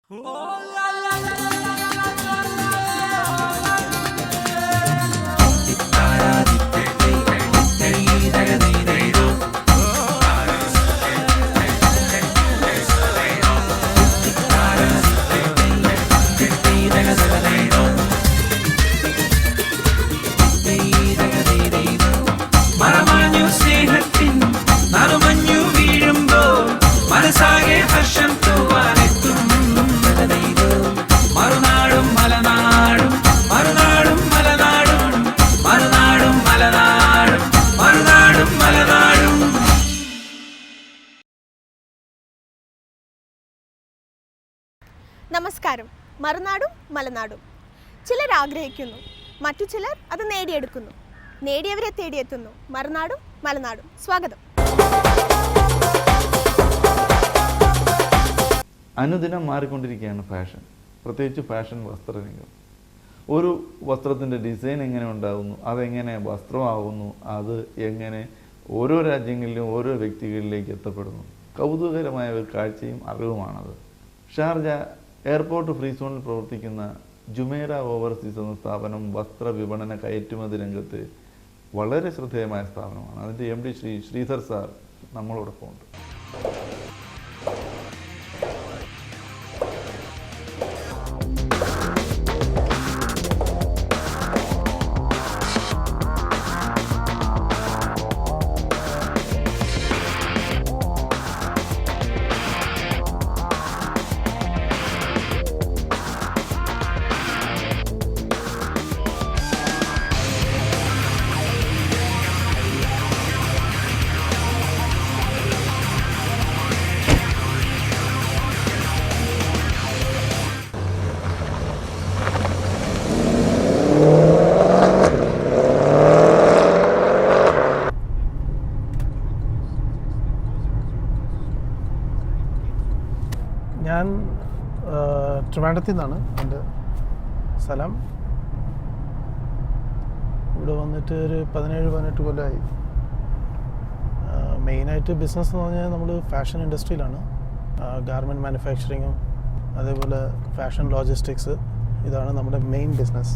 നമസ്കാരം. മറുനാടും മലനാടും. ചിലർ ആഗ്രഹിക്കുന്നു, മറ്റു ചിലർ അത് നേടിയെടുക്കുന്നു. നേടിയവരെ തേടിയെത്തുന്നു മറുനാടും മലനാടും. സ്വാഗതം. അനുദിനം മാറിക്കൊണ്ടിരിക്കുകയാണ് ഫാഷൻ, പ്രത്യേകിച്ച് ഫാഷൻ വസ്ത്രരംഗം. ഒരു വസ്ത്രത്തിൻ്റെ ഡിസൈൻ എങ്ങനെ ഉണ്ടാകുന്നു, അതെങ്ങനെ വസ്ത്രമാകുന്നു, അത് എങ്ങനെ ഓരോ രാജ്യങ്ങളിലും ഓരോ വ്യക്തികളിലേക്ക് എത്തപ്പെടുന്നു. കൗതുകകരമായ ഒരു കാഴ്ചയും അറിവുമാണത്. ഷാർജ എയർപോർട്ട് ഫ്രീ സോണിൽ പ്രവർത്തിക്കുന്ന ജുമേറ ഓവർസീസ് എന്ന സ്ഥാപനം വസ്ത്ര വിപണന കയറ്റുമതി രംഗത്ത് വളരെ ശ്രദ്ധേയമായ സ്ഥാപനമാണ്. അതിൻ്റെ MD ശ്രീധർ സാർ നമ്മളോടൊപ്പം ഉണ്ട്. ഞാൻ ട്രിവാൻഡ്രത്തിൽ നിന്നാണ് എൻ്റെ സ്ഥലം. ഇവിടെ വന്നിട്ട് ഒരു 17-18 കൊല്ലമായി. മെയിനായിട്ട് ബിസിനസ് എന്ന് പറഞ്ഞാൽ നമ്മൾ ഫാഷൻ ഇൻഡസ്ട്രിയിലാണ്. ഗാർമെൻറ്റ് മാനുഫാക്ചറിങ്ങും അതേപോലെ ഫാഷൻ ലോജിസ്റ്റിക്സ്, ഇതാണ് നമ്മുടെ മെയിൻ ബിസിനസ്.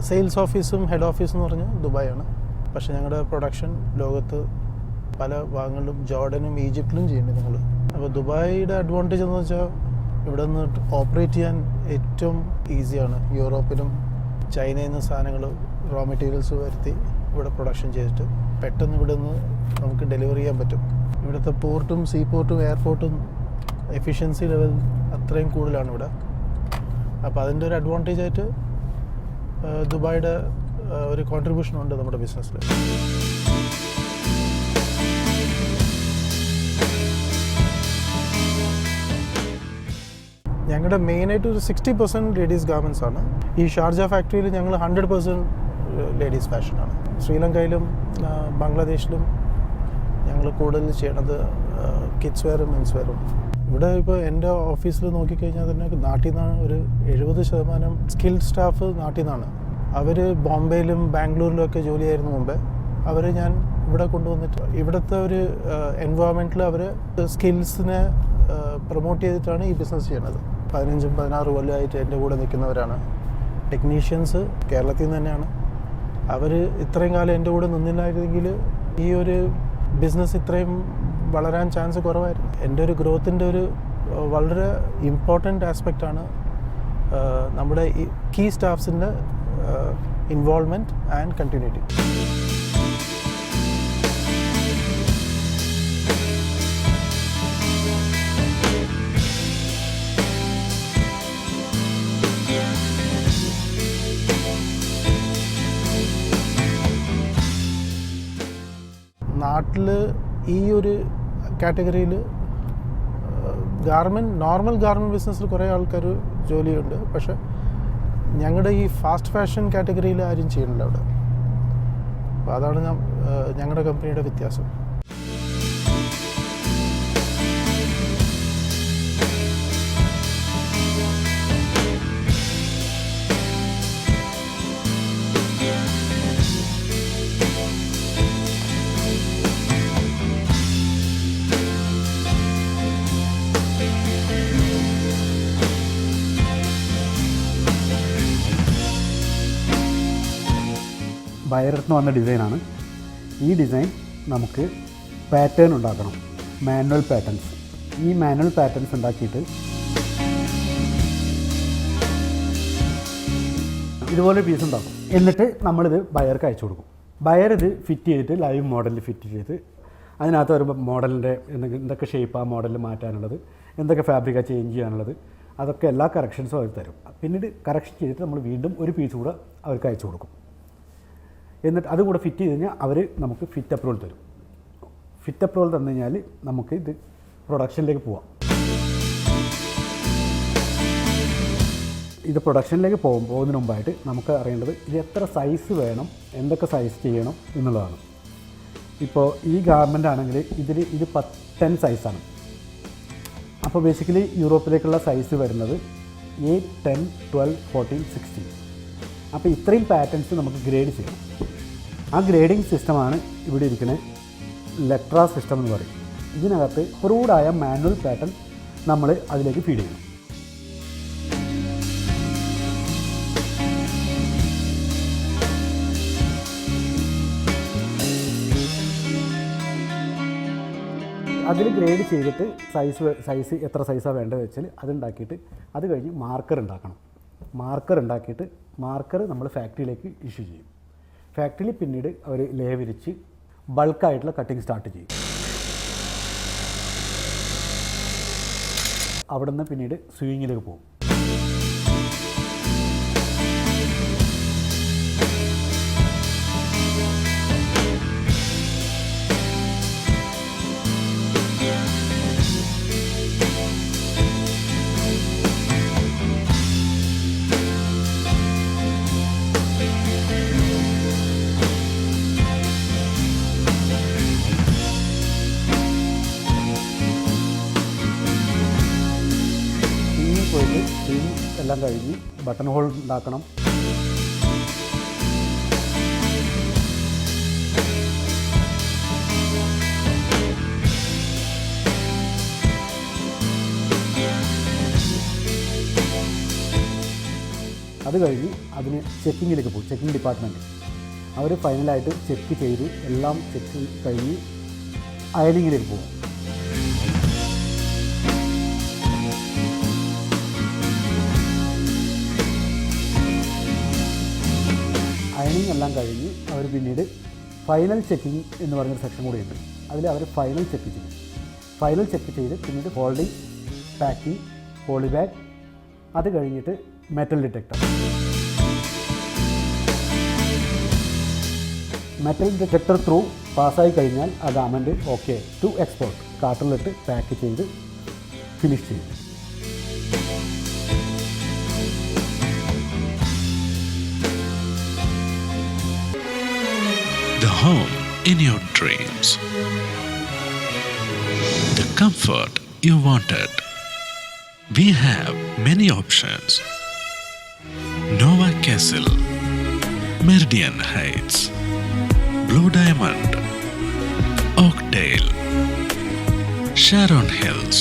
സെയിൽസ് ഓഫീസും ഹെഡ് ഓഫീസും എന്ന് പറഞ്ഞാൽ ദുബായാണ്. പക്ഷേ ഞങ്ങളുടെ പ്രൊഡക്ഷൻ ലോകത്ത് പല ഭാഗങ്ങളിലും ജോർഡനും ഈജിപ്തിലും ചെയ്യുന്നുണ്ട് ഞങ്ങൾ. അപ്പോൾ ദുബായിയുടെ അഡ്വാൻറ്റേജ് എന്ന് വെച്ചാൽ ഇവിടെ നിന്ന് ഓപ്പറേറ്റ് ചെയ്യാൻ ഏറ്റവും ഈസിയാണ്. യൂറോപ്പിലും ചൈനയിൽ നിന്ന് സാധനങ്ങൾ റോ മെറ്റീരിയൽസ് വരുത്തി ഇവിടെ പ്രൊഡക്ഷൻ ചെയ്തിട്ട് പെട്ടെന്ന് ഇവിടെ നിന്ന് നമുക്ക് ഡെലിവറി ചെയ്യാൻ പറ്റും. ഇവിടുത്തെ പോർട്ടും സീ പോർട്ടും എയർപോർട്ടും എഫിഷ്യൻസി ലെവൽ അത്രയും കൂടുതലാണ് ഇവിടെ. അപ്പോൾ അതിൻ്റെ ഒരു അഡ്വാൻറ്റേജ് ആയിട്ട് ദുബായിയുടെ ഒരു കോൺട്രിബ്യൂഷൻ ഉണ്ട് നമ്മുടെ ബിസിനസ്സിൽ. ഞങ്ങളുടെ മെയിനായിട്ട് ഒരു 60% ലേഡീസ് ഗാർമെൻറ്റ്സ് ആണ്. ഈ ഷാർജ ഫാക്ടറിയിൽ ഞങ്ങൾ 100% ലേഡീസ് ഫാഷനാണ്. ശ്രീലങ്കയിലും ബംഗ്ലാദേശിലും ഞങ്ങൾ കൂടുതൽ ചെയ്യണത് കിഡ്സ് വെയറും മെൻസ് വെയറും. ഇവിടെ ഇപ്പോൾ എൻ്റെ ഓഫീസിൽ നോക്കിക്കഴിഞ്ഞാൽ തന്നെ നാട്ടിൽ നിന്നാണ് ഒരു 70% സ്കിൽഡ് സ്റ്റാഫ് നാട്ടിൽ നിന്നാണ്. അവർ ബോംബെയിലും ബാംഗ്ലൂരിലും ഒക്കെ ജോലിയായിരുന്നു മുമ്പേ. അവർ ഞാൻ ഇവിടെ കൊണ്ടുവന്നിട്ട് ഇവിടുത്തെ ഒരു എൻവയോൺമെൻറ്റിൽ അവർ സ്കിൽസിനെ പ്രൊമോട്ട് ചെയ്തിട്ടാണ് ഈ ബിസിനസ് ചെയ്യണത്. 15-16 കൊല്ലമായിട്ട് എൻ്റെ കൂടെ നിൽക്കുന്നവരാണ്. ടെക്നീഷ്യൻസ് കേരളത്തിൽ നിന്ന് തന്നെയാണ്. അവർ ഇത്രയും കാലം എൻ്റെ കൂടെ നിന്നില്ലായിരുന്നെങ്കിൽ ഈ ഒരു ബിസിനസ് ഇത്രയും വളരാൻ ചാൻസ് കുറവായിരുന്നു. എൻ്റെ ഒരു ഗ്രോത്തിൻ്റെ ഒരു വളരെ ഇമ്പോർട്ടൻ്റ് ആസ്പെക്റ്റാണ് നമ്മുടെ ഈ കീ സ്റ്റാഫ്സിൻ്റെ ഇൻവോൾവ്മെൻറ്റ് ആൻഡ് കണ്ടിന്യൂറ്റി. നാട്ടിൽ ഈ ഒരു കാറ്റഗറിയിൽ നോർമൽ ഗാർമെൻറ്റ് ബിസിനസ്സിൽ കുറേ ആൾക്കാർ ജോലിയുണ്ട്. പക്ഷേ ഞങ്ങളുടെ ഈ ഫാസ്റ്റ് ഫാഷൻ കാറ്റഗറിയിൽ ആരും ചെയ്യണില്ല അവിടെ. അപ്പോൾ അതാണ് ഞങ്ങളുടെ കമ്പനിയുടെ വ്യത്യാസം. ബയറിന് വന്ന ഡിസൈനാണ്. ഈ ഡിസൈൻ നമുക്ക് പാറ്റേൺ ഉണ്ടാക്കണം, മാനുവൽ പാറ്റേൺസ്. ഈ മാനുവൽ പാറ്റേൺസ് ഉണ്ടാക്കിയിട്ട് ഇതുപോലെ പീസ് ഉണ്ടാക്കും. എന്നിട്ട് നമ്മളിത് ബയർക്ക് അയച്ചു കൊടുക്കും. ബയർ ഇത് ഫിറ്റ് ചെയ്തിട്ട് ലൈവ് മോഡലിൽ ഫിറ്റ് ചെയ്ത് അതിനകത്ത് ഒരു മോഡലിൻ്റെ എന്തൊക്കെ ഷേപ്പ് ആ മോഡലിൽ മാറ്റാനുള്ളത്, എന്തൊക്കെ ഫാബ്രിക്കാണ് ചേഞ്ച് ചെയ്യാനുള്ളത്, അതൊക്കെ എല്ലാ കറക്ഷൻസും അവർ തരും. പിന്നീട് കറക്ഷൻ ചെയ്തിട്ട് നമ്മൾ വീണ്ടും ഒരു പീസ് കൂടെ അവർക്ക് അയച്ചു കൊടുക്കും. എന്നിട്ട് അതും കൂടെ ഫിറ്റ് ചെയ്ത് കഴിഞ്ഞാൽ അവർ നമുക്ക് ഫിറ്റ് അപ്രൂവൽ തരും. ഫിറ്റ് അപ്രൂവൽ തന്നു കഴിഞ്ഞാൽ നമുക്ക് ഇത് പ്രൊഡക്ഷനിലേക്ക് പോവാം. ഇത് പ്രൊഡക്ഷനിലേക്ക് പോകുന്നതിന് മുമ്പായിട്ട് നമുക്ക് അറിയേണ്ടത് ഇത് എത്ര സൈസ് വേണം, എന്തൊക്കെ സൈസ് ചെയ്യണം എന്നുള്ളതാണ്. ഇപ്പോൾ ഈ ഗാർമെൻ്റ് ആണെങ്കിൽ ഇത് 10 സൈസാണ്. അപ്പോൾ ബേസിക്കലി യൂറോപ്പിലേക്കുള്ള സൈസ് വരുന്നത് 8, 10, 12, 14, 16. അപ്പോൾ ഇത്രയും പാറ്റേൺസ് നമുക്ക് ഗ്രേഡ് ചെയ്യണം. ആ ഗ്രേഡിംഗ് സിസ്റ്റമാണ് ഇവിടെ ഇരിക്കുന്ന ലെക്ട്ര സിസ്റ്റം എന്ന് പറയും. ഇതിനകത്ത് പ്രൂവ്ഡായ മാനുവൽ പാറ്റേൺ നമ്മൾ അതിലേക്ക് ഫീഡ് ചെയ്യണം. അതിൽ ഗ്രേഡ് ചെയ്തിട്ട് സൈസ് എത്ര സൈസാണ് വേണ്ടത് വെച്ചാൽ അതുണ്ടാക്കിയിട്ട് അത് കഴിഞ്ഞ് മാർക്കർ ഉണ്ടാക്കണം. മാർക്കർ ഉണ്ടാക്കിയിട്ട് മാർക്കർ നമ്മൾ ഫാക്ടറിയിലേക്ക് ഇഷ്യൂ ചെയ്യും. ഫാക്ടറിയിൽ പിന്നീട് അവർ ലേ വിരിച്ച് ബൾക്കായിട്ടുള്ള കട്ടിങ് സ്റ്റാർട്ട് ചെയ്യും. അവിടെ നിന്ന് പിന്നീട് സ്വിങ്ങിലേക്ക് പോകും. എല്ലാം കഴിഞ്ഞ് ബട്ടൺ ഹോൾ ഉണ്ടാക്കണം. അത് കഴിഞ്ഞ് അതിന് ചെക്കിങ്ങിലേക്ക് പോകും. ചെക്കിങ് ഡിപ്പാർട്ട്മെൻറ്റ് അവർ ഫൈനലായിട്ട് ചെക്ക് ചെയ്ത് എല്ലാം ചെക്ക് കഴിഞ്ഞ് അയണിങ്ങിലേക്ക് പോകും. അയണിങ് എല്ലാം കഴിഞ്ഞ് അവർ പിന്നീട് ഫൈനൽ ചെക്കിങ് എന്ന് പറഞ്ഞൊരു സെക്ഷൻ കൂടിയുണ്ട്. അതിൽ അവർ ഫൈനൽ ചെക്ക് ചെയ്യും. ഫൈനൽ ചെക്ക് ചെയ്ത് പിന്നീട് ഹോൾഡിങ്, പാക്കിംഗ്, പോളിബാഗ്, അത് കഴിഞ്ഞിട്ട് metal detector. Metal detector through പാസ്സായി കഴിഞ്ഞാൽ ആ ഗാർമെൻറ്റ് ഓക്കെ ടു എക്സ്പോർട്ട്. കാർട്ടണിലിട്ട് പാക്ക് ചെയ്ത് ഫിനിഷ് ചെയ്യും. The home in your dreams. The comfort you wanted. We have many options. Nova Castle, Meridian Heights, Blue Diamond, Oakdale, Sharon Hills.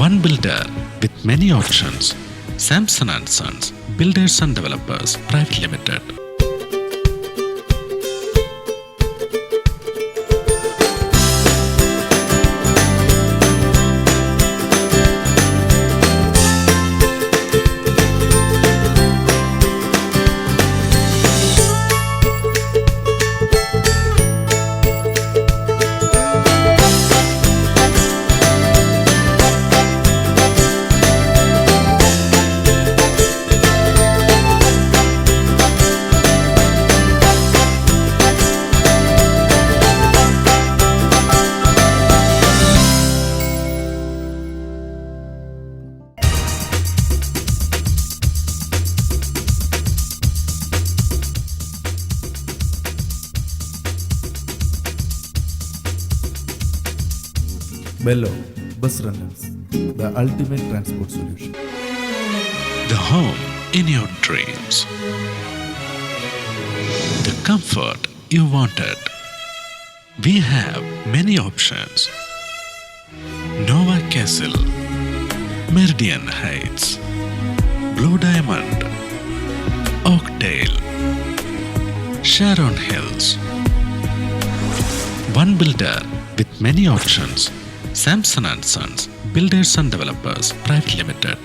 One builder with many options. Samson & Sons, Builders and Developers, Private Limited. Bello Bus Rentals, the ultimate transport solution. The home in your dreams. The comfort you wanted. We have many options. Nova Castle, Meridian Heights, Blue Diamond, Oakdale, Sharon Hills. One builder with many options. Samson and Sons, Builders and Developers Private Limited.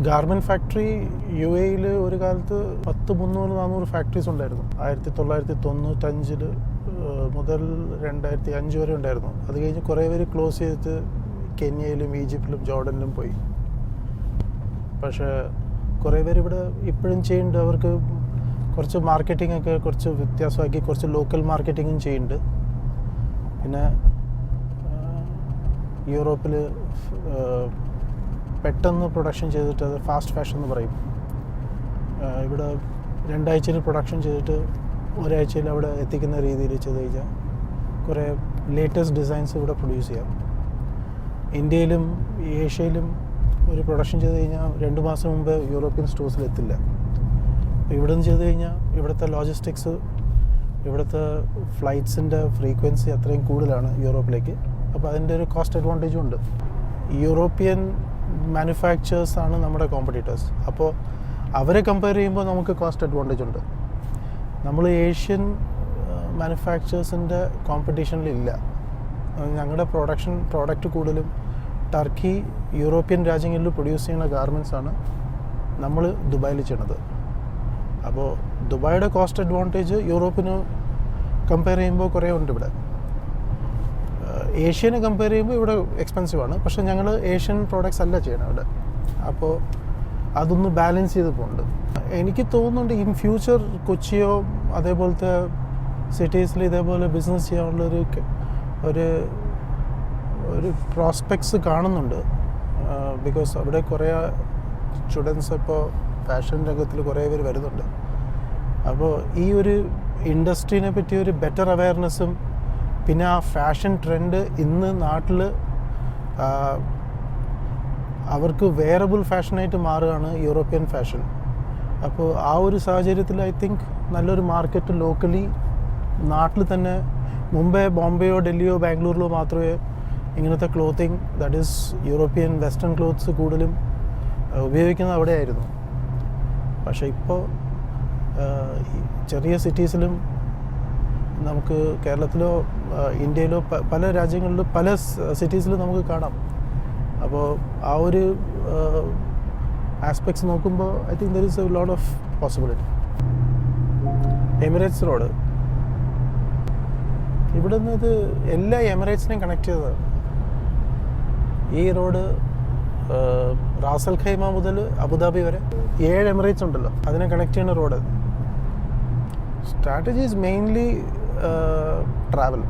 Garment factory യു എയിൽ ഒരു കാലത്ത് 300-400 factories ഉണ്ടായിരുന്നു. 1995 മുതൽ 2005 വരെ ഉണ്ടായിരുന്നു. അത് കഴിഞ്ഞ് കുറേ പേര് ക്ലോസ് ചെയ്തിട്ട് കെന്യയിലും ഈജിപ്തിലും ജോർഡനിലും പോയി. പക്ഷേ കുറേ പേര് ഇവിടെ ഇപ്പോഴും ചെയ്യുന്നുണ്ട്. അവർക്ക് കുറച്ച് മാർക്കറ്റിംഗ് ഒക്കെ കുറച്ച് വ്യത്യാസമാക്കി കുറച്ച് ലോക്കൽ മാർക്കറ്റിങ്ങും ചെയ്യുന്നുണ്ട്. പിന്നെ യൂറോപ്പിൽ പെട്ടെന്ന് പ്രൊഡക്ഷൻ ചെയ്തിട്ട് അത് ഫാസ്റ്റ് ഫാഷൻ എന്ന് പറയും. ഇവിടെ 2 ആഴ്ചയിൽ പ്രൊഡക്ഷൻ ചെയ്തിട്ട് ഒരാഴ്ചയിൽ അവിടെ എത്തിക്കുന്ന രീതിയിൽ ചെയ്ത് കഴിഞ്ഞാൽ കുറേ ലേറ്റസ്റ്റ് ഡിസൈൻസ് ഇവിടെ പ്രൊഡ്യൂസ് ചെയ്യാം. ഇന്ത്യയിലും ഏഷ്യയിലും ഒരു പ്രൊഡക്ഷൻ ചെയ്ത് കഴിഞ്ഞാൽ 2 മാസം മുമ്പ് യൂറോപ്യൻ സ്റ്റോഴ്സിൽ എത്തില്ല. അപ്പോൾ ഇവിടെ നിന്ന് ചെയ്ത് കഴിഞ്ഞാൽ ഇവിടുത്തെ ലോജിസ്റ്റിക്സ്, ഇവിടുത്തെ ഫ്ലൈറ്റ്സിൻ്റെ ഫ്രീക്വൻസി അത്രയും കൂടുതലാണ് യൂറോപ്പിലേക്ക്. അപ്പോൾ അതിൻ്റെ ഒരു കോസ്റ്റ് അഡ്വാൻറ്റേജും ഉണ്ട്. യൂറോപ്യൻ മാനുഫാക്ചേഴ്സാണ് നമ്മുടെ കോമ്പറ്റീറ്റേഴ്സ്. അപ്പോൾ അവരെ കമ്പയർ ചെയ്യുമ്പോൾ നമുക്ക് കോസ്റ്റ് അഡ്വാൻറ്റേജ് ഉണ്ട്. നമ്മൾ ഏഷ്യൻ മാനുഫാക്ചേഴ്സിൻ്റെ കോമ്പറ്റീഷനിലില്ല. ഞങ്ങളുടെ പ്രോഡക്റ്റ് കൂടുതലും ടർക്കി, യൂറോപ്യൻ രാജ്യങ്ങളിൽ പ്രൊഡ്യൂസ് ചെയ്യുന്ന ഗാർമെൻറ്റ്സാണ് നമ്മൾ ദുബായിൽ ചെയ്യണത്. അപ്പോൾ ദുബായിയുടെ കോസ്റ്റ് അഡ്വാൻറ്റേജ് യൂറോപ്പിന് കമ്പയർ ചെയ്യുമ്പോൾ കുറേ ഉണ്ട് ഇവിടെ. ഏഷ്യനെ കമ്പയർ ചെയ്യുമ്പോൾ ഇവിടെ എക്സ്പെൻസീവാണ്. പക്ഷേ ഞങ്ങൾ ഏഷ്യൻ പ്രോഡക്റ്റ്സ് അല്ല ചെയ്യണം ഇവിടെ. അപ്പോൾ അതൊന്ന് ബാലൻസ് ചെയ്ത് പോകുന്നുണ്ട്. എനിക്ക് തോന്നുന്നുണ്ട് ഇൻ ഫ്യൂച്ചർ കൊച്ചിയോ അതേപോലത്തെ സിറ്റീസിൽ ഇതേപോലെ ബിസിനസ് ചെയ്യാനുള്ളൊരു ഒരു പ്രോസ്പെക്ട്സ് കാണുന്നുണ്ട്. ബിക്കോസ് അവിടെ കുറേ സ്റ്റുഡൻസ് ഇപ്പോൾ ഫാഷൻ രംഗത്തിൽ കുറേ പേര് വരുന്നുണ്ട്. അപ്പോൾ ഈ ഒരു ഇൻഡസ്ട്രീനെ പറ്റി ഒരു ബെറ്റർ അവയർനെസ്സും പിന്നെ ആ ഫാഷൻ ട്രെൻഡ് ഇന്ന് നാട്ടിൽ അവർക്ക് വെയറബിൾ ഫാഷനായിട്ട് മാറുകയാണ് യൂറോപ്യൻ ഫാഷൻ. അപ്പോൾ ആ ഒരു സാഹചര്യത്തിൽ ഐ തിങ്ക് നല്ലൊരു മാർക്കറ്റ് ലോക്കലി നാട്ടിൽ തന്നെ, മുംബൈ, ബോംബെയോ ഡൽഹിയോ ബാംഗ്ലൂരിലോ മാത്രമേ ഇങ്ങനത്തെ clothing that is European western clothes കൂടുതലും ഉപയോഗിക്കുന്നത് അവിടെയായിരുന്നു. പക്ഷേ ഇപ്പോൾ ചെറിയ സിറ്റീസിലും നമുക്ക് കേരളത്തിലോ ഇന്ത്യയിലോ പല രാജ്യങ്ങളിലും പല സിറ്റീസിലും നമുക്ക് കാണാം. അപ്പോൾ ആ ഒരു ആസ്പെക്ട്സ് നോക്കുമ്പോൾ I think there is a lot of possibility. Emirates road ഇവിടെ നിന്ന് ഇത് എല്ലാ എമിറേറ്റ്സിനെയും കണക്ട് ചെയ്തതാണ്. ഈ റോഡ് റാസൽ ഖൈമ മുതൽ അബുദാബി വരെ 7 എമിറേറ്റ്സ് ഉണ്ടല്ലോ, അതിനെ കണക്ട് ചെയ്യുന്ന road. Strategy is mainly travel.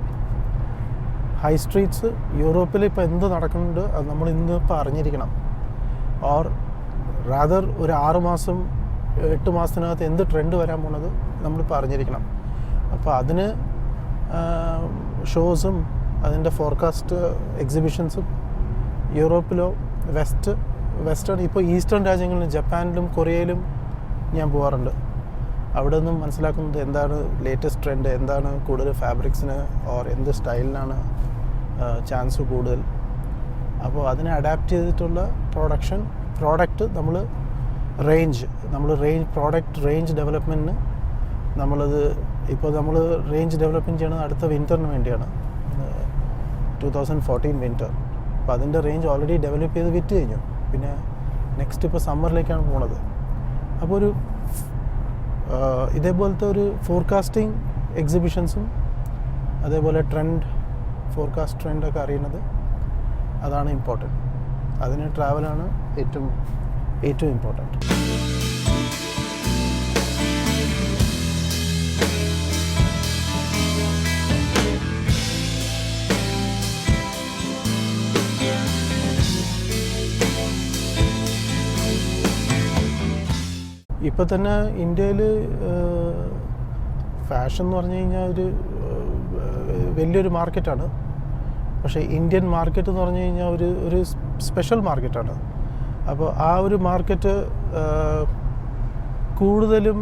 High streets യൂറോപ്പിൽ ഇപ്പോൾ എന്ത് നടക്കുന്നുണ്ട് അത് നമ്മൾ ഇന്നിപ്പോൾ അറിഞ്ഞിരിക്കണം. ഓർ റാദർ ഒരു 6 മാസം 8 മാസത്തിനകത്ത് എന്ത് ട്രെൻഡ് വരാൻ പോണത് നമ്മളിപ്പോൾ അറിഞ്ഞിരിക്കണം. അപ്പോൾ അതിന് ഷോസും അതിൻ്റെ ഫോർകാസ്റ്റ് എക്സിബിഷൻസും യൂറോപ്പിലോ വെസ്റ്റേൺ ഇപ്പോൾ ഈസ്റ്റേൺ രാജ്യങ്ങളിലും ജപ്പാനിലും കൊറിയയിലും ഞാൻ പോകാറുണ്ട്. അവിടെ നിന്നും മനസ്സിലാക്കുന്നത് എന്താണ് ലേറ്റസ്റ്റ് ട്രെൻഡ്, എന്താണ് കൂടുതൽ ഫാബ്രിക്സിന് ഓർ എന്ത് സ്റ്റൈലിനാണ് ചാൻസ് കൂടുതൽ. അപ്പോൾ അതിനെ അഡാപ്റ്റ് ചെയ്തിട്ടുള്ള പ്രോഡക്റ്റ് നമ്മൾ പ്രോഡക്റ്റ് റേഞ്ച് ഡെവലപ്മെൻറ്റിന് നമ്മളത് ഇപ്പോൾ നമ്മൾ റേഞ്ച് ഡെവലപ്മെൻറ്റ് ചെയ്യണത് അടുത്ത വിൻ്ററിന് വേണ്ടിയാണ്, 2014 വിൻ്റർ. അപ്പോൾ അതിൻ്റെ റേഞ്ച് ഓൾറെഡി ഡെവലപ്പ് ചെയ്ത് വിറ്റ് കഴിഞ്ഞു. പിന്നെ നെക്സ്റ്റ് ഇപ്പോൾ സമ്മറിലേക്കാണ് പോണത്. അപ്പോൾ ഒരു ഇതേപോലത്തെ ഒരു ഫോർകാസ്റ്റിംഗ് എക്സിബിഷൻസും അതേപോലെ ഫോർകാസ്റ്റ് ട്രെൻഡൊക്കെ അറിയുന്നത് അതാണ് ഇമ്പോർട്ടൻറ്റ്. അതിന് ട്രാവലാണ് ഏറ്റവും ഇമ്പോർട്ടൻറ്റ്. ഇപ്പോൾ തന്നെ ഇന്ത്യയിൽ ഫാഷൻ എന്ന് പറഞ്ഞു കഴിഞ്ഞാൽ ഒരു വലിയൊരു മാർക്കറ്റാണ്. പക്ഷേ ഇന്ത്യൻ മാർക്കറ്റ് എന്ന് പറഞ്ഞു കഴിഞ്ഞാൽ ഒരു സ്പെഷ്യൽ മാർക്കറ്റാണ്. അപ്പോൾ ആ ഒരു മാർക്കറ്റ് കൂടുതലും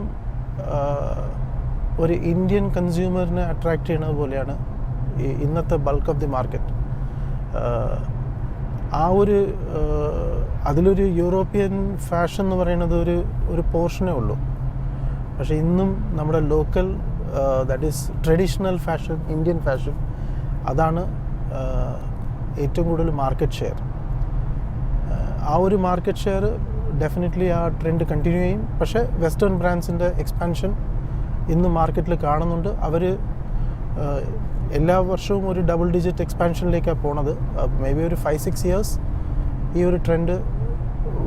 ഒരു ഇന്ത്യൻ കൺസ്യൂമറിനെ അട്രാക്റ്റ് ചെയ്യുന്നത് പോലെയാണ് ഇന്നത്തെ ബൾക്ക് ഓഫ് ദി മാർക്കറ്റ്. ആ ഒരു അതിലൊരു യൂറോപ്യൻ ഫാഷൻ എന്ന് പറയുന്നത് ഒരു പോർഷനേ ഉള്ളൂ. പക്ഷേ ഇന്നും നമ്മുടെ local that is traditional fashion, Indian fashion, അതാണ് ഏറ്റവും കൂടുതൽ മാർക്കറ്റ് ഷെയർ. ആ ഒരു മാർക്കറ്റ് ഷെയർ ഡെഫിനറ്റ്ലി ആ ട്രെൻഡ് കണ്ടിന്യൂ ചെയ്യും. പക്ഷേ വെസ്റ്റേൺ ബ്രാൻഡ്സിൻ്റെ എക്സ്പാൻഷൻ ഇന്ന് മാർക്കറ്റിൽ കാണുന്നുണ്ട്. അവർ എല്ലാ വർഷവും ഒരു ഡബിൾ ഡിജിറ്റ് എക്സ്പാൻഷനിലേക്കാണ് പോണത്. മേ ബി ഒരു 5-6 ഇയേഴ്സ് ഈ ഒരു ട്രെൻഡ്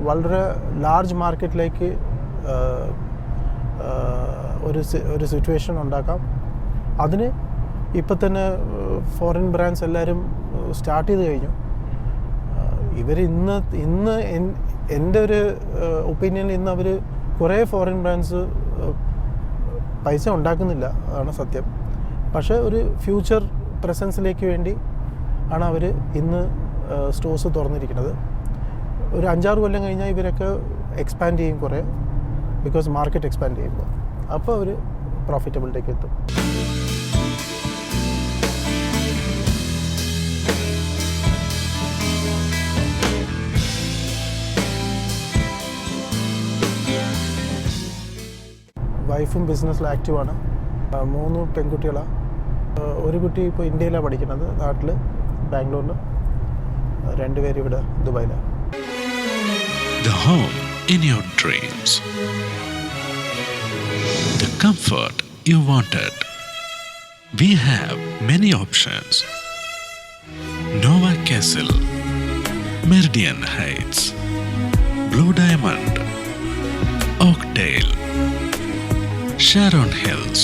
വളരെ ലാർജ് മാർക്കറ്റിലേക്ക് ഒരു സിറ്റുവേഷൻ ഉണ്ടാക്കാം. അതിന് ഇപ്പം തന്നെ ഫോറിൻ ബ്രാൻഡ്സ് എല്ലാവരും സ്റ്റാർട്ട് ചെയ്ത് കഴിഞ്ഞു. ഇവർ ഇന്ന് എൻ്റെ ഒരു ഒപ്പീനിയനിൽ ഇന്ന് അവർ കുറേ ഫോറിൻ ബ്രാൻഡ്സ് പൈസ ഉണ്ടാക്കുന്നില്ല, അതാണ് സത്യം. പക്ഷേ ഒരു ഫ്യൂച്ചർ പ്രസൻസിലേക്ക് വേണ്ടി ആണ് അവർ ഇന്ന് സ്റ്റോഴ്സ് തുറന്നിരിക്കുന്നത്. ഒരു 5-6 കൊല്ലം കഴിഞ്ഞാൽ ഇവരൊക്കെ എക്സ്പാൻഡ് ചെയ്യും കുറേ, ബിക്കോസ് മാർക്കറ്റ് എക്സ്പാൻഡ് ചെയ്യുമ്പോൾ. അപ്പോൾ അവർ പ്രോഫിറ്റബിലിറ്റിക്ക് എത്തും. വൈഫും ബിസിനസ്സിൽ ആക്റ്റീവാണ്. 3 പെൺകുട്ടികളാണ്. ഒരു കുട്ടി ഇപ്പോൾ ഇന്ത്യയിലാണ് പഠിക്കുന്നത്, നാട്ടിൽ ബാംഗ്ലൂരിൽ. 2 പേര് ഇവിടെ ദുബായിലാണ്. The home in your dreams. The comfort you wanted. We have many options. Nova Castle, Meridian Heights, Blue Diamond, Oakdale, Sharon Hills.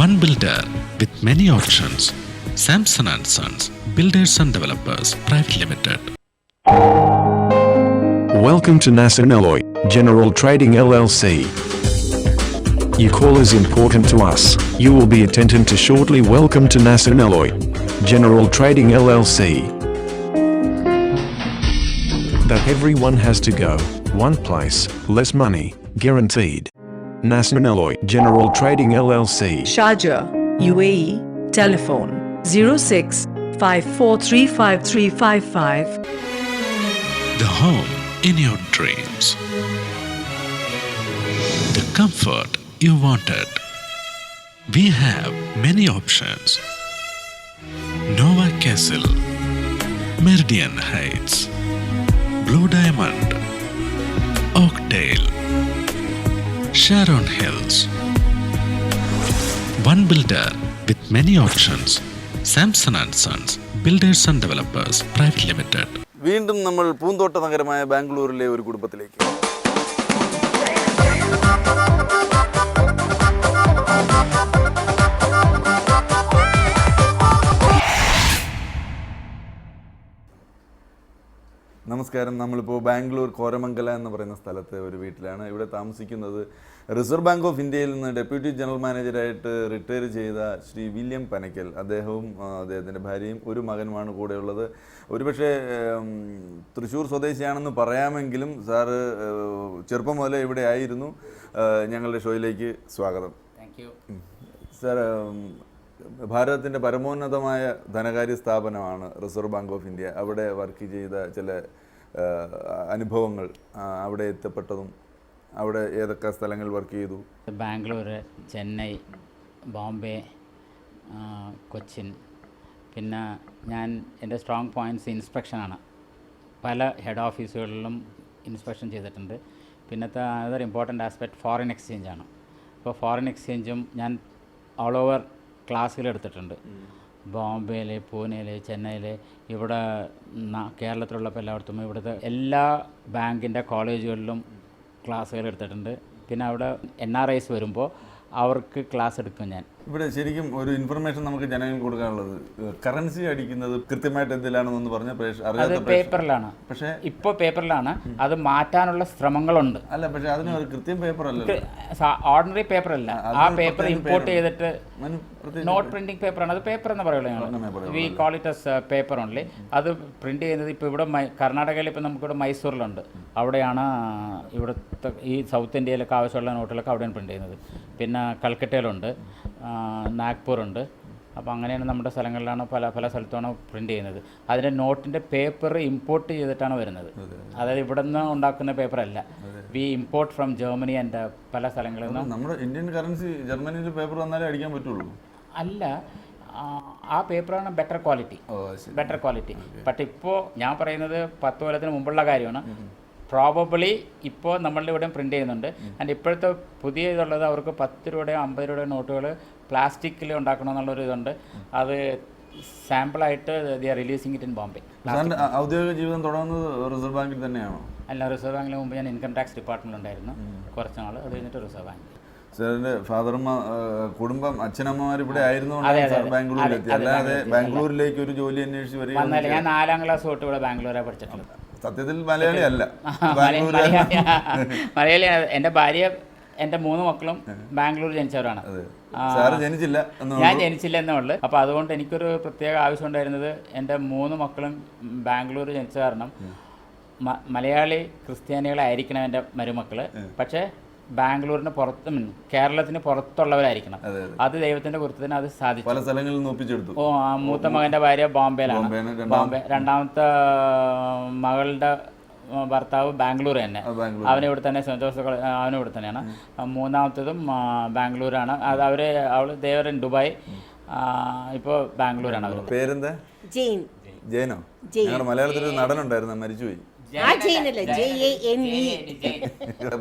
One builder with many options. Samson & Sons, Builders and Developers, Private Limited. Welcome to Nasser Alloy General Trading LLC. Your call is important to us. You will be attended to shortly. Welcome to Nasser Alloy General Trading LLC. That everyone has to go. One place, less money, guaranteed. Nasser Alloy General Trading LLC. Sharjah, UAE. Telephone 0654353355. The home in your dreams. The comfort you wanted. We have many options. Nova Castle, Meridian Heights, Blue Diamond, Oakdale, Sharon Hills. One builder with many options. Samson & Sons, Builders and Developers, Private Limited. വീണ്ടും നമ്മൾ പൂന്തോട്ട നഗരമായ ബാംഗ്ലൂരിലെ ഒരു കുടുംബത്തിലേക്ക്. നമസ്കാരം. നമ്മളിപ്പോൾ ബാംഗ്ലൂർ കോരമംഗല എന്ന് പറയുന്ന സ്ഥലത്തെ ഒരു വീട്ടിലാണ്. ഇവിടെ താമസിക്കുന്നത് റിസർവ് ബാങ്ക് ഓഫ് ഇന്ത്യയിൽ നിന്ന് ഡെപ്യൂട്ടി ജനറൽ മാനേജറായിട്ട് റിട്ടയർ ചെയ്ത ശ്രീ വില്യം പനക്കൽ. അദ്ദേഹവും അദ്ദേഹത്തിൻ്റെ ഭാര്യയും ഒരു മകനുമാണ് കൂടെയുള്ളത്. ഒരുപക്ഷെ തൃശ്ശൂർ സ്വദേശിയാണെന്ന് പറയാമെങ്കിലും സാറ് ചെറുപ്പം മുതലേ ഇവിടെ ആയിരുന്നു. ഞങ്ങളുടെ ഷോയിലേക്ക് സ്വാഗതം. Thank you sir. ഭാരതത്തിൻ്റെ പരമോന്നതമായ ധനകാര്യ സ്ഥാപനമാണ് റിസർവ് ബാങ്ക് ഓഫ് ഇന്ത്യ. അവിടെ വർക്ക് ചെയ്ത ചില അനുഭവങ്ങൾ, അവിടെ എത്തപ്പെട്ടതും, അവിടെ ഏതൊക്കെ സ്ഥലങ്ങളിൽ വർക്ക് ചെയ്തു? ബാംഗ്ലൂർ, ചെന്നൈ, ബോംബെ, കൊച്ചിൻ. പിന്നെ ഞാൻ എൻ്റെ സ്ട്രോങ് പോയിൻറ്റ്സ് ഇൻസ്പെക്ഷനാണ്. പല ഹെഡ് ഓഫീസുകളിലും ഇൻസ്പെക്ഷൻ ചെയ്തിട്ടുണ്ട്. പിന്നത്തെ അതൊരു ഇമ്പോർട്ടൻ്റ് ആസ്പെക്റ്റ് ഫോറിൻ എക്സ്ചേഞ്ചാണ്. അപ്പോൾ ഫോറിൻ എക്സ്ചേഞ്ചും ഞാൻ ഓൾ ഓവർ ക്ലാസ്സുകൾ എടുത്തിട്ടുണ്ട്. ബോംബെയിൽ, പൂനെയിൽ, ചെന്നൈയിൽ, ഇവിടെ കേരളത്തിലുള്ളപ്പോൾ എല്ലായിടത്തും ഇവിടുത്തെ എല്ലാ ബാങ്കിൻ്റെ കോളേജുകളിലും ക്ലാസ്സുകൾ എടുത്തിട്ടുണ്ട്. പിന്നെ അവിടെ NRIs വരുമ്പോൾ അവർക്ക് ക്ലാസ് എടുക്കും ഞാൻ. ഇവിടെ ശരിക്കും ഒരു ഇൻഫർമേഷൻ നമുക്ക് ജനങ്ങൾക്ക് കൊടുക്കാനുള്ളത്, കറൻസി അടിക്കുന്നത് കൃത്യമായിട്ട് എന്തിലാണെന്ന് പറഞ്ഞ അത് പേപ്പറിലാണ്. പക്ഷേ ഇപ്പോൾ പേപ്പറിലാണ്, അത് മാറ്റാനുള്ള ശ്രമങ്ങളുണ്ട്. അല്ല, പക്ഷേ അതിന് ഒരു കൃത്യം പേപ്പർ അല്ല, ഓർഡിനറി പേപ്പർ അല്ല. ആ പേപ്പർ ഇമ്പോർട്ട് ചെയ്തിട്ട് നോട്ട് പ്രിന്റിംഗ് പേപ്പറാണ്. അത് പേപ്പർ എന്ന് പറയുള്ളൂ ഞങ്ങൾ. We call it S paper only. അത് പ്രിന്റ് ചെയ്യുന്നത് ഇപ്പോൾ ഇവിടെ കർണാടകയിൽ ഇപ്പോൾ നമുക്കിവിടെ മൈസൂരിലുണ്ട്. അവിടെയാണ് ഇവിടുത്തെ ഈ സൗത്ത് ഇന്ത്യയിലൊക്കെ ആവശ്യമുള്ള നോട്ടുകളൊക്കെ അവിടെയാണ് പ്രിന്റ് ചെയ്യുന്നത്. പിന്നെ കൽക്കട്ടയിലുണ്ട്, നാഗ്പൂറുണ്ട്. അപ്പോൾ അങ്ങനെയാണ് നമ്മുടെ സ്ഥലങ്ങളിലാണ് പല സ്ഥലത്താണ് പ്രിൻ്റ് ചെയ്യുന്നത്. അതിൻ്റെ നോട്ടിൻ്റെ പേപ്പർ ഇമ്പോർട്ട് ചെയ്തിട്ടാണ് വരുന്നത്. അതായത് ഇവിടെ നിന്ന് ഉണ്ടാക്കുന്ന പേപ്പറല്ല. We import from Germany and പല സ്ഥലങ്ങളിൽ നിന്നും. നമ്മുടെ ഇന്ത്യൻ കറൻസി ജർമ്മനിയിൽ പേപ്പർ വന്നാലേ അടിക്കാൻ പറ്റുള്ളൂ? അല്ല, ആ പേപ്പറാണ് ബെറ്റർ ക്വാളിറ്റി. ബട്ട് ഇപ്പോൾ ഞാൻ പറയുന്നത് 10 കൊല്ലത്തിന് മുമ്പുള്ള കാര്യമാണ്. പ്രോബബ്ലി ഇപ്പോൾ നമ്മളുടെ ഇവിടെ പ്രിൻ്റ് ചെയ്യുന്നുണ്ട്. ആൻഡ് ഇപ്പോഴത്തെ പുതിയ ഇതുള്ളത് അവർക്ക് 10 രൂപയുടെയോ 50 രൂപയുടെയോ നോട്ടുകൾ പ്ലാസ്റ്റിക്കിൽ ഉണ്ടാക്കണം എന്നുള്ളൊരു ഇതുണ്ട്. അത് സാമ്പിളായിട്ട് they are releasing it in Bombay. ഔദ്യോഗിക ജീവിതം തുടങ്ങുന്നത് റിസർവ് ബാങ്കിൽ തന്നെയാണോ? അല്ല, റിസർവ് ബാങ്കിന് മുമ്പ് ഞാൻ ഇൻകം ടാക്സ് ഡിപ്പാർട്ട്മെൻറ്റിലുണ്ടായിരുന്നു കുറച്ച് നാൾ. അത് കഴിഞ്ഞിട്ട് റിസർവ് ബാങ്ക്. സാറിൻ്റെ കുടുംബം, അച്ഛനമ്മമാർ ഇവിടെ ആയിരുന്നു ബാംഗ്ലൂരിലെത്തി, അല്ലാതെ ബാംഗ്ലൂരിലേക്ക് ഒരു ജോലി അന്വേഷിച്ച് വരിക? ഞാൻ 4ാം ക്ലാസ് തൊട്ട് ഇവിടെ ബാംഗ്ലൂരാണ് പഠിച്ചിട്ടുള്ളത്. സത്യത്തിൽ മലയാളി അല്ല, മലയാളിയാണ്. എൻ്റെ ഭാര്യ, എൻ്റെ 3 മക്കളും ബാംഗ്ലൂർ ജനിച്ചവരാണ്. ഞാൻ ജനിച്ചില്ല എന്നേ ഉള്ളു. അപ്പോൾ അതുകൊണ്ട് എനിക്കൊരു പ്രത്യേക ആവശ്യം ഉണ്ടായിരുന്നത്, എൻ്റെ 3 മക്കളും ബാംഗ്ലൂർ ജനിച്ച കാരണം മലയാളി ക്രിസ്ത്യാനികളായിരിക്കണം എൻ്റെ മരുമക്കൾ. പക്ഷേ ബാംഗ്ലൂരിന് പുറത്ത്, കേരളത്തിന് പുറത്തുള്ളവരായിരിക്കണം. അത് ദൈവത്തിന്റെ കുറിച്ച് അത് സാധിച്ചു. പല സ്ഥലങ്ങളിൽ ഒപ്പിച്ചെടുത്തു. മൂത്ത മകന്റെ ഭാര്യ ബോംബെയിലാണ്. രണ്ടാമത്തെ മകളുടെ ഭർത്താവ് ബാംഗ്ലൂർ തന്നെ. അവനിവിടെ തന്നെ, സെന്റ് ജോസഫ് അവനിവിടെ തന്നെയാണ്. 3ാമത്തേതും ബാംഗ്ലൂരാണ്. അത് അവള് ദേവരൻ ദുബായ്, ഇപ്പോൾ ബാംഗ്ലൂരാണ്. അവർ പേരെന്താ? ജെയിനോ? മലയാളത്തിൽ ഒരു നടനുണ്ടായിരുന്നു, മരിച്ചുപോയി.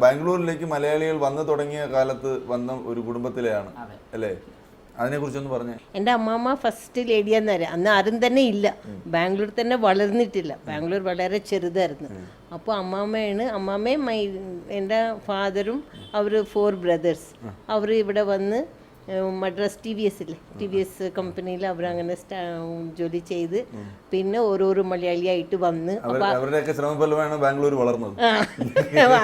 ബാംഗ്ലൂരിലേക്ക് മലയാളികൾ വന്നു തുടങ്ങിയ കാലത്ത് വന്ന ഒരു കുടുംബത്തിലെയാണ് അല്ലേ? അതിനെക്കുറിച്ചൊന്ന് പറഞ്ഞേ. എൻ്റെ അമ്മാമ്മ ഫസ്റ്റ് ലേഡിയാന്ന് പറയാം. അന്ന് ആരും തന്നെ ഇല്ല, ബാംഗ്ലൂർ തന്നെ വളർന്നിട്ടില്ല. ബാംഗ്ലൂർ വളരെ ചെറുതായിരുന്നു. അപ്പോൾ അമ്മാമ്മയും എൻ്റെ ഫാദറും അവർ 4 ബ്രദേഴ്സ് അവർ ഇവിടെ വന്ന് മദ്രാസ് TVS കമ്പനിയിൽ അവരങ്ങനെ ജോലി ചെയ്ത് പിന്നെ ഓരോരോ മലയാളിയായിട്ട് വന്ന് ബാംഗ്ലൂർ വളർന്നത്.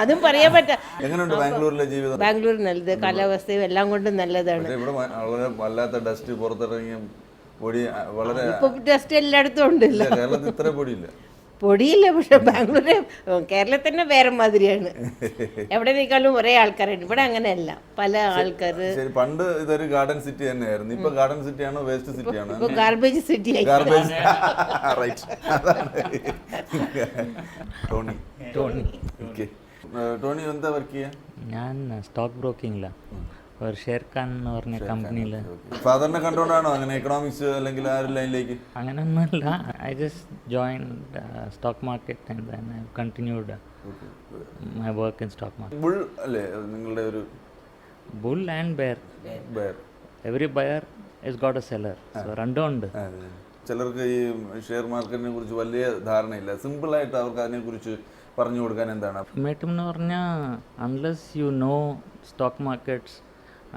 അതും പറയാൻ പറ്റാ. എങ്ങനെയുണ്ട് ബാംഗ്ലൂരിലെ ജീവിതം? ബാംഗ്ലൂർ നല്ലത്, കാലാവസ്ഥയും എല്ലാം കൊണ്ടും നല്ലതാണ്. വല്ലാത്ത ഡസ്റ്റ്, പുറത്തിറങ്ങിയ പൊടി, വളരെ ഡസ്റ്റ് എല്ലായിടത്തും ഉണ്ടല്ലോ. കേരളത്തിൽ ഇത്ര പൊടിയില്ല. പൊടിയില്ല, പക്ഷെ ബാംഗ്ലൂർ കേരളത്തിൽ വേറെ മാതിരിയാണ്. എവിടെ നിൽക്കാലും ഒരേ ആൾക്കാരുണ്ട്. ഇവിടെ അങ്ങനെയല്ല, പല ആൾക്കാർ. പണ്ട് ഇതൊരു ഗാർഡൻ സിറ്റി തന്നെയായിരുന്നു. ഇപ്പൊ ഗാർഡൻ സിറ്റി ആണോ വേസ്റ്റ് സിറ്റി ആണോ? ഇപ്പൊ ഗാർബേജ് സിറ്റി ആയി. ടോണി എന്താ വർക്ക് ചെയ്യാ? ഞാൻ സ്റ്റോക്ക് ബ്രോക്കിംഗില്ല, ഒരു ഷെയർഖാൻ എന്ന് പറഞ്ഞ കമ്പനിയിൽ. ഫാദറിനെ കണ്ടുകൊണ്ടാണോ അങ്ങനെ എക്കണോമിക്സ് അല്ലെങ്കിൽ ആ ഒരു ലൈനിലേക്ക്? അങ്ങനെയൊന്നുമില്ല. I just joined stock market and then I continued my work in stock market. Bull അല്ലേ നിങ്ങളുടെ ഒരു? Bull and bear. Every buyer is got a seller. So രണ്ടും ഉണ്ട്. ചിലർക്ക് ഈ ഷെയർ മാർക്കറ്റിനെ കുറിച്ച് വലിയ ധാരണയില്ല. സിമ്പിളായിട്ട് അവർക്ക് അതിനെക്കുറിച്ച് പറഞ്ഞു കൊടുക്കാൻ എന്താണ്? മേറ്റം എന്ന് പറഞ്ഞാൽ unless you know stock markets,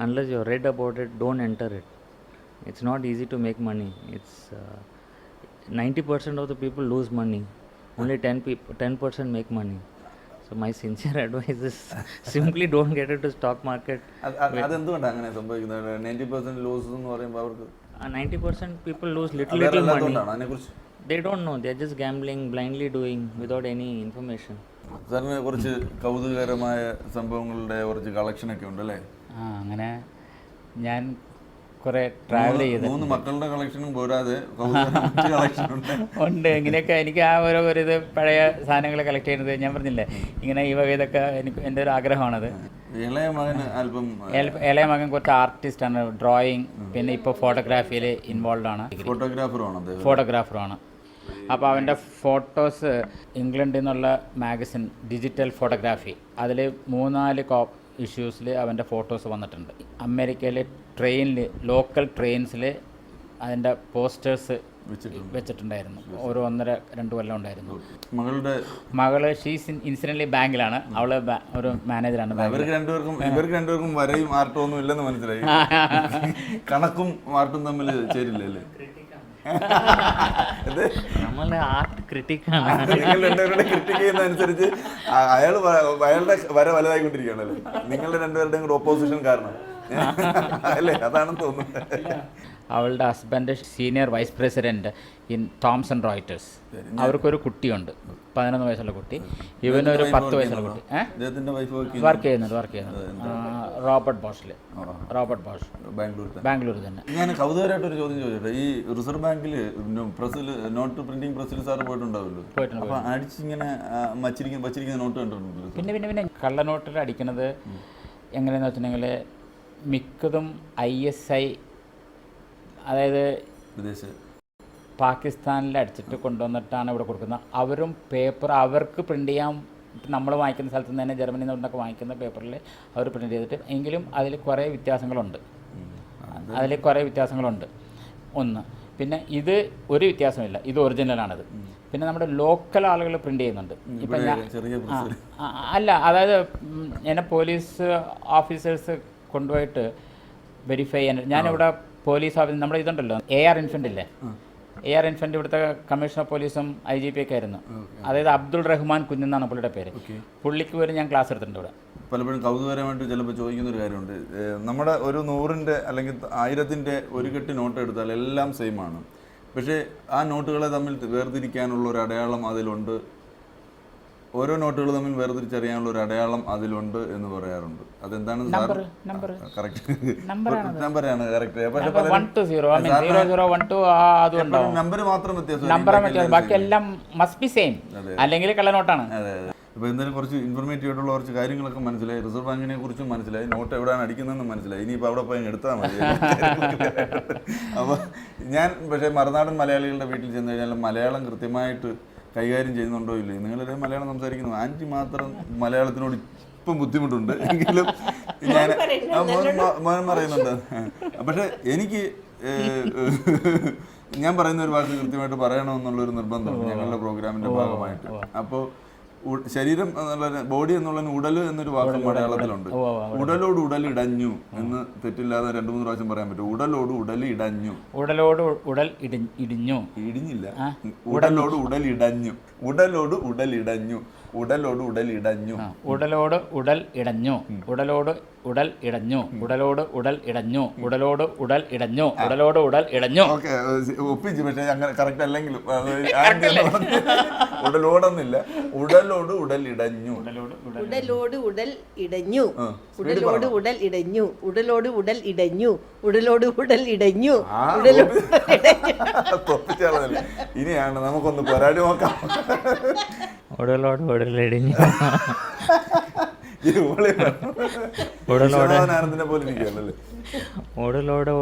unless you read about it, don't enter it. It's not easy to make money. It's 90% of the people lose money. Only 10% make money. So my sincere advice is simply don't get into stock market. അതെന്തുകൊണ്ടാണ് അങ്ങനെ സംഭവിക്കുന്നത്? 90% loss എന്ന് പറയുമ്പോൾ അവർക്ക് 90% people lose little money. They don't know. They're just gambling, blindly doing without any information. സാറിന് കുറച്ച് കൗതുകകരമായ സംഭവങ്ങളുടെ കുറച്ച് കളക്ഷനൊക്കെ ഉണ്ടല്ലേ? അങ്ങനെ ഞാൻ കുറേ ട്രാവൽ ചെയ്ത് 3 മക്കളുടെ കളക്ഷനും പോരാതെ കളക്ഷൻ ഉണ്ട്. ഇങ്ങനെയൊക്കെ എനിക്ക് ആ ഓരോ ഇത് പഴയ സാധനങ്ങൾ കളക്ട് ചെയ്യുന്നത് ഞാൻ പറഞ്ഞില്ലേ, ഇങ്ങനെ ഈ വക ഇതൊക്കെ എനിക്ക് എൻ്റെ ഒരു ആഗ്രഹമാണത്. ഇളയ മകൻ കുറച്ച് ആർട്ടിസ്റ്റാണ്, ഡ്രോയിങ്, പിന്നെ ഇപ്പോൾ ഫോട്ടോഗ്രാഫിയിൽ ഇൻവോൾവ് ആണ്. ഫോട്ടോഗ്രാഫറാണ്. അപ്പോൾ അവൻ്റെ ഫോട്ടോസ് ഇംഗ്ലണ്ടിൽ നിന്നുള്ള മാഗസിൻ ഡിജിറ്റൽ ഫോട്ടോഗ്രാഫി, അതിൽ 3-4 ഇഷ്യൂസിൽ അവൻ്റെ ഫോട്ടോസ് വന്നിട്ടുണ്ട്. അമേരിക്കയിലെ ട്രെയിനിൽ, ലോക്കൽ ട്രെയിൻസിൽ അതിൻ്റെ പോസ്റ്റേഴ്സ് വെച്ചിട്ടുണ്ടായിരുന്നു. ഒരു 1.5-2 കൊല്ലം ഉണ്ടായിരുന്നു. മകള് ഷീസ് ഇൻസിഡൻ്റലി ബാങ്കിലാണ്. അവള് ഒരു മാനേജറാണ്. ഇവർക്ക് രണ്ടുപേർക്കും വരയും ആർട്ടും ഒന്നും ഇല്ലെന്ന് മനസ്സിലായി. കണക്കും ആർട്ടും തമ്മിൽ ചേരില്ലല്ലേ? ആർട്ട് ക്രിട്ടിക്കാണ്. നിങ്ങൾ രണ്ടുപേരുടെ ക്രിട്ടിക് ചെയ്യുന്നതനുസരിച്ച് അയാളുടെ വര വലുതായിക്കൊണ്ടിരിക്കുകയാണല്ലോ. നിങ്ങളുടെ രണ്ടുപേരുടെയും കൂടെ ഓപ്പോസിഷൻ കാരണം അല്ലേ? അതാണെന്ന് തോന്നുന്നു. അവളുടെ husband senior vice president in Thomson Reuters. അവർക്കൊരു കുട്ടിയുണ്ട്, 11 വയസ്സുള്ള കുട്ടി. ഇവനൊരു 10 വയസ്സുള്ള കുട്ടി. വർക്ക് ചെയ്യുന്നുണ്ട് റോബർട്ട് ബോഷ് ബാംഗ്ലൂർ തന്നെ. ഞാൻ കൗതുകരായിട്ടൊരു ചോദ്യം ചോദിച്ചോട്ടെ. ഈ റിസർവ് ബാങ്കിൽ പ്രസ്സിൽ നോട്ട് പ്രിന്റിംഗ് പ്രസ്സിൽ സാറ് പോയിട്ടുണ്ടാവുമല്ലോ. അപ്പോൾ അടിച്ചിങ്ങനെ വച്ചിരിക്കുന്ന നോട്ട് കണ്ടിട്ടുണ്ടല്ലോ. പിന്നെ കള്ളനോട്ടിൽ അടിക്കുന്നത് എങ്ങനെയാണെന്ന് വെച്ചിട്ടുണ്ടെങ്കിൽ മിക്കതും ISI, അതായത് പാകിസ്ഥാനിൽ അടിച്ചിട്ട് കൊണ്ടുവന്നിട്ടാണ് ഇവിടെ കൊടുക്കുന്നത്. അവരും പേപ്പർ അവർക്ക് പ്രിൻ്റ് ചെയ്യാൻ നമ്മൾ വാങ്ങിക്കുന്ന സ്ഥലത്ത് നിന്ന് തന്നെ ജർമ്മനിയിൽ നിന്നൊക്കെ വാങ്ങിക്കുന്ന പേപ്പറിൽ അവർ പ്രിൻ്റ് ചെയ്തിട്ട്, എങ്കിലും അതിൽ കുറേ വ്യത്യാസങ്ങളുണ്ട്. ഒന്ന് പിന്നെ ഇത് ഒരു വ്യത്യാസമില്ല, ഇത് ഒറിജിനലാണിത്. പിന്നെ നമ്മുടെ ലോക്കൽ ആളുകൾ പ്രിൻ്റ് ചെയ്യുന്നുണ്ട്. ഇപ്പം ഞാൻ അല്ല, അതായത് എന്നെ പോലീസ് ഓഫീസേഴ്സ് കൊണ്ടുപോയിട്ട് വെരിഫൈ ചെയ്യാൻ, ഞാനിവിടെ പോലീസ് ഓഫീസ് നമ്മുടെ ഇതുണ്ടല്ലോ AR ഇൻഫൻ്റ് ഇവിടുത്തെ കമ്മീഷണർ പോലീസും IGP ഒക്കെ ആയിരുന്നു. അതായത് അബ്ദുൾ റഹ്മാൻ കുഞ്ഞെന്നാണ് പുള്ളിയുടെ പേര്. പുള്ളിക്ക് പോലും ഞാൻ ക്ലാസ് എടുത്തിട്ടുണ്ട് ഇവിടെ. പലപ്പോഴും കൗതുകരമായിട്ട് ചിലപ്പോൾ ചോദിക്കുന്നൊരു കാര്യമുണ്ട്. നമ്മുടെ ഒരു 100-ൻ്റെ അല്ലെങ്കിൽ 1000-ൻ്റെ ഒരു കെട്ട് നോട്ട് എടുത്താൽ എല്ലാം സെയിം ആണ്. പക്ഷേ ആ നോട്ടുകളെ തമ്മിൽ വേർതിരിക്കാനുള്ള ഒരു അടയാളം അതിലുണ്ട്. ഓരോ നോട്ടുകൾ തമ്മിൽ വേർതിരിച്ചറിയാനുള്ള ഒരു അടയാളം അതിലുണ്ട് എന്ന് പറയാറുണ്ട്. അതെന്താണ്? കറക്റ്റ് നമ്പറാണ്. കറക്റ്റ്. നമ്പർ മാത്രം വ്യത്യാസം, ബാക്കി എല്ലാം മസ്റ്റ് ബി സെയിം, അല്ലെങ്കിൽ കള്ളനോട്ടാണ്. അതെ. അപ്പോൾ എന്തായാലും കുറച്ച് ഇൻഫർമേറ്റീവ് ആയിട്ടുള്ള കുറച്ച് കാര്യങ്ങളൊക്കെ മനസ്സിലായി. റിസർവ് ബാങ്കിനെ കുറിച്ചും മനസ്സിലായി, നോട്ട് എവിടെയാണ് അടിക്കുന്നതെന്ന് മനസ്സിലായി. ഇനിയിപ്പോൾ അവിടെ പോയി എടുത്താൽ മതി. അപ്പോൾ ഞാൻ പക്ഷേ മറുനാടൻ മലയാളികളുടെ വീട്ടിൽ ചെന്ന് കഴിഞ്ഞാൽ മലയാളം കൃത്യമായിട്ട് കൈകാര്യം ചെയ്യുന്നുണ്ടോ ഇല്ലേ? നിങ്ങളൊരു മലയാളം സംസാരിക്കുന്നു, ആൻറ്റി മാത്രം മലയാളത്തിനോട് ഇപ്പം ബുദ്ധിമുട്ടുണ്ട്. എങ്കിലും ഞാൻ മോൻ പറയുന്നുണ്ട്. പക്ഷെ എനിക്ക് ഞാൻ പറയുന്ന ഒരു വാക്ക് കൃത്യമായിട്ട് പറയണമെന്നുള്ളൊരു നിർബന്ധമാണ് ഞങ്ങളുടെ പ്രോഗ്രാമിൻ്റെ ഭാഗമായിട്ട്. അപ്പോൾ ശരീരം എന്നുള്ള ബോഡി എന്നുള്ളതിന് ഉടല് എന്നൊരു വാക്ക് മലയാളത്തിലുണ്ട്. ഉടലോട് ഉടൽ ഇടഞ്ഞു എന്ന് തെറ്റില്ലാതെ 2-3 പ്രാവശ്യം പറയാൻ പറ്റും. ഉടലോട് ഉടൽ ഇടഞ്ഞു. ഇടിഞ്ഞില്ല. ഉടലോട് ഉടൽ ഇടഞ്ഞു. ഉടലോട് ഉടൽ ഇടഞ്ഞു. ഉടലോട് ഉടൽ ഇടഞ്ഞു. ഉടലോട് ഉടൽ ഇടഞ്ഞു. ഉടലോട് ഉടൽ ഇടഞ്ഞു. ഉടലോട് ഉടൽ ഇടഞ്ഞു. ഉടലോട് ഉടൽ ഇടഞ്ഞു. ഉടലോട് ഉടൽ ഇടഞ്ഞു. ഓക്കെ, ഒപ്പിച്ച്. പക്ഷേ അങ്ങനെ കറക്റ്റ് അല്ലെങ്കിലും ഉടലോടൊന്നില്ല. ഉടലോട് ഉടൽ ഇടഞ്ഞു. ഉടലോട് ഉടൽ ഇടഞ്ഞു. ഉടലോട് ഉടൽ ഇടഞ്ഞു. ഉടലോട് ഉടൽ ഇടഞ്ഞു. ഉടലോട് ഉടൽ ഇടഞ്ഞു. ഇനിയാണ് നമുക്കൊന്ന് പോരാടി നോക്കാം. ഉടലോട് ഉടലിടിഞ്ഞു. ഉടലോട്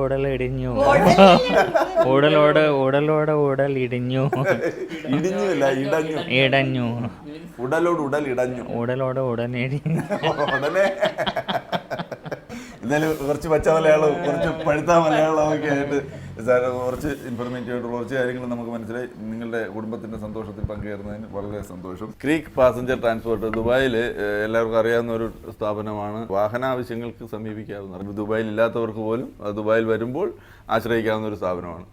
ഉടലിടിഞ്ഞു. ഉടലോട് ഉടൽ ഇടിഞ്ഞു. ഇടഞ്ഞു. ഉടലോട് ഉടൽ ഇടഞ്ഞു. ഉടലോട് ഉടനിടിഞ്ഞു. എന്തായാലും കുറച്ച് പച്ച മലയാളവും കുറച്ച് പഴുത്ത മലയാളവും ഒക്കെ ആയിട്ട് സാർ കുറച്ച് ഇൻഫർമേറ്റീവ് ആയിട്ടുള്ള കുറച്ച് കാര്യങ്ങൾ നമുക്ക് മനസ്സിലായി. നിങ്ങളുടെ കുടുംബത്തിൻ്റെ സന്തോഷത്തിൽ പങ്കുചേർന്നതിന് വളരെ സന്തോഷം. ക്രീക്ക് പാസഞ്ചർ ട്രാൻസ്പോർട്ട് ദുബായിൽ എല്ലാവർക്കും അറിയാവുന്ന ഒരു സ്ഥാപനമാണ്. വാഹനാവശ്യങ്ങൾക്ക് സമീപിക്കാവുന്ന, ദുബായിൽ ഇല്ലാത്തവർക്ക് പോലും ദുബായിൽ വരുമ്പോൾ ആശ്രയിക്കാവുന്ന ഒരു സ്ഥാപനമാണ്.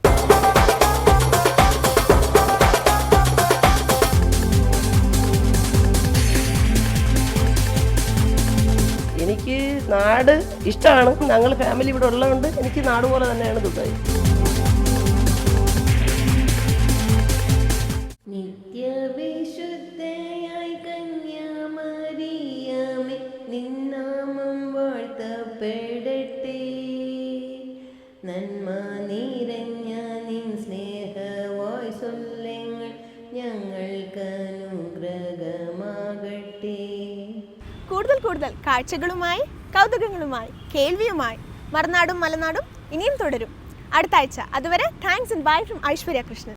എനിക്ക് നാട് ഇഷ്ടമാണ്. ഞങ്ങൾ ഫാമിലി ഇവിടെ ഉള്ളതുകൊണ്ട് എനിക്ക് നാട് പോലെ തന്നെയാണ് ദുബായ്. നിത്യവിശുദ്ധയായി കന്യാമരിയമേ നിന്നാമം വാഴ്ത്തപ്പെടട്ടെ. നന്മ നിറഞ്ഞ നിൻ സ്നേഹവായ് ചൊല്ലുങ്ങൾ ഞങ്ങൾക്ക് അനുഗ്രഹമാകട്ടെ. കൂടുതൽ കാഴ്ചകളുമായി, കൗതുകങ്ങളുമായി, കേൾവിയുമായി മറുനാടും മലനാടും ഇനിയും തുടരും അടുത്ത ആഴ്ച. അതുവരെ thanks and bye from Aishwarya Krishnan.